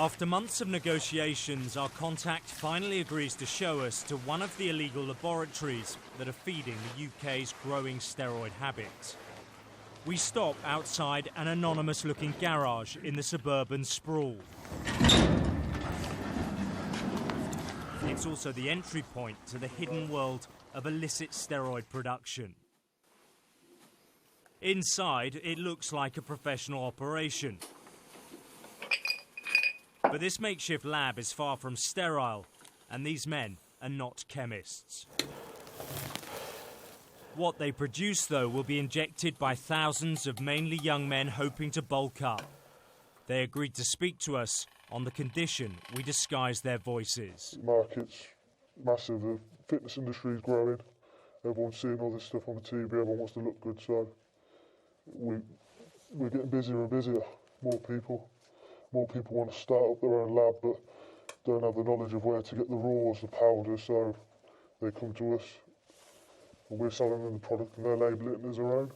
After months of negotiations, our contact finally agrees to show us to one of the illegal laboratories that are feeding the UK's growing steroid habit. We stop outside an anonymous-looking garage in the suburban sprawl. It's also the entry point to the hidden world of illicit steroid production. Inside, it looks like a professional operation. But this makeshift lab is far from sterile, and these men are not chemists. What they produce, though, will be injected by thousands of mainly young men hoping to bulk up. They agreed to speak to us on the condition we disguise their voices. The market's massive, the fitness industry is growing, everyone's seeing all this stuff on the TV, everyone wants to look good, so we're getting busier and busier. More people want to start up their own lab but don't have the knowledge of where to get the raws, the powders, so they come to us and we're selling them the product and they're labelling it as their own.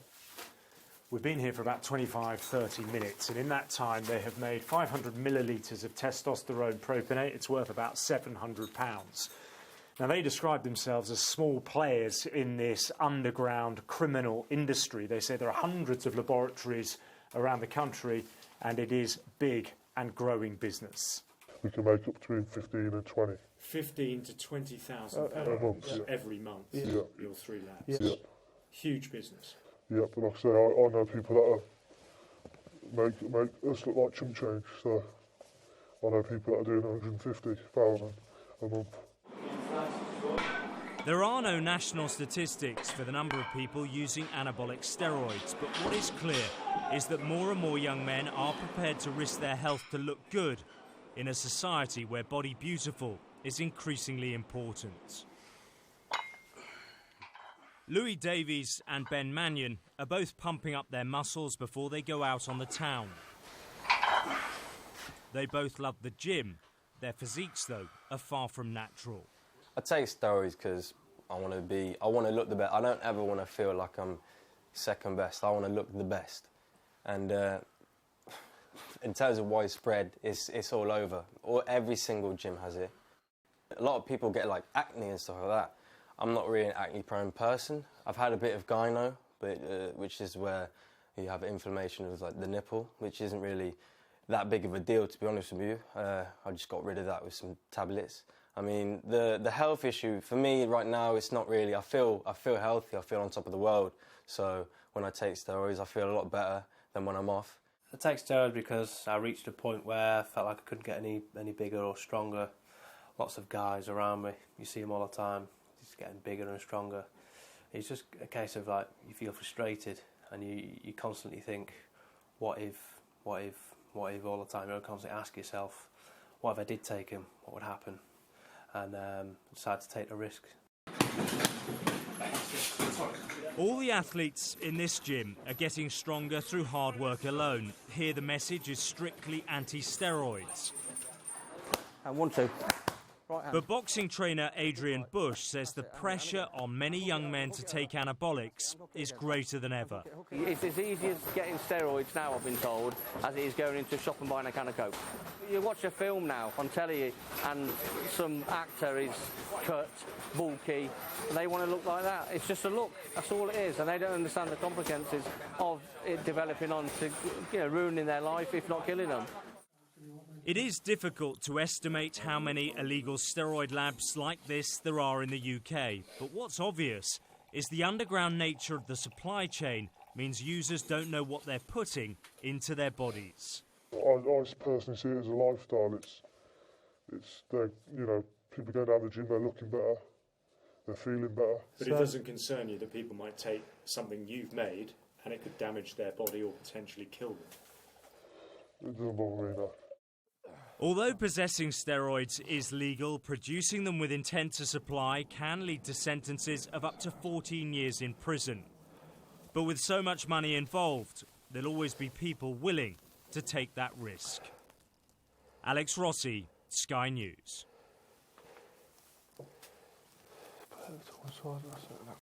We've been here for about 25-30 minutes, and in that time they have made 500 millilitres of testosterone propionate. It's worth about £700. Now, they describe themselves as small players in this underground criminal industry. They say there are hundreds of laboratories around the country, and it is big and growing business. We can make up between 15 and 20. 15 to 20,000 pounds every month. Yeah. Your 3 labs. Yeah. Huge business. Yeah, but like I say, I know people that make us look like chump change, so I know people that are doing 150,000 a month. There are no national statistics for the number of people using anabolic steroids, but what is clear is that more and more young men are prepared to risk their health to look good in a society where body beautiful is increasingly important. Louis Davies and Ben Mannion are both pumping up their muscles before they go out on the town. They both love the gym. Their physiques, though, are far from natural. I take steroids because I want to look the best. I don't ever want to feel like I'm second best. I want to look the best. And in terms of widespread, it's all over. Every single gym has it. A lot of people get like acne and stuff like that. I'm not really an acne-prone person. I've had a bit of gyno, but which is where you have inflammation of like the nipple, which isn't really that big of a deal, to be honest with you. I just got rid of that with some tablets. I mean, the health issue for me right now, it's not really. I feel healthy. I feel on top of the world. So when I take steroids, I feel a lot better than when I'm off. I take steroids because I reached a point where I felt like I couldn't get any bigger or stronger. Lots of guys around me. You see them all the time. Just getting bigger and stronger. It's just a case of like you feel frustrated and you constantly think, what if all the time. You constantly ask yourself, what if I did take him? What would happen? And decided to take the risk. All the athletes in this gym are getting stronger through hard work alone. Here the message is strictly anti-steroids. And 1, 2. But boxing trainer Adrian Bush says the pressure on many young men to take anabolics is greater than ever. It's as easy as getting steroids now, I've been told, as it is going into a shop and buying a can of Coke. You watch a film now on telly and some actor is cut, bulky, and they want to look like that. It's just a look, that's all it is, and they don't understand the consequences of it developing on to ruining their life, if not killing them. It is difficult to estimate how many illegal steroid labs like this there are in the UK, but what's obvious is the underground nature of the supply chain means users don't know what they're putting into their bodies. I personally see it as a lifestyle. It's people go down the gym, they're looking better, they're feeling better. But it doesn't concern you that people might take something you've made and it could damage their body or potentially kill them? It doesn't bother me, no. Although possessing steroids is legal, producing them with intent to supply can lead to sentences of up to 14 years in prison. But with so much money involved, there'll always be people willing to take that risk. Alex Rossi, Sky News.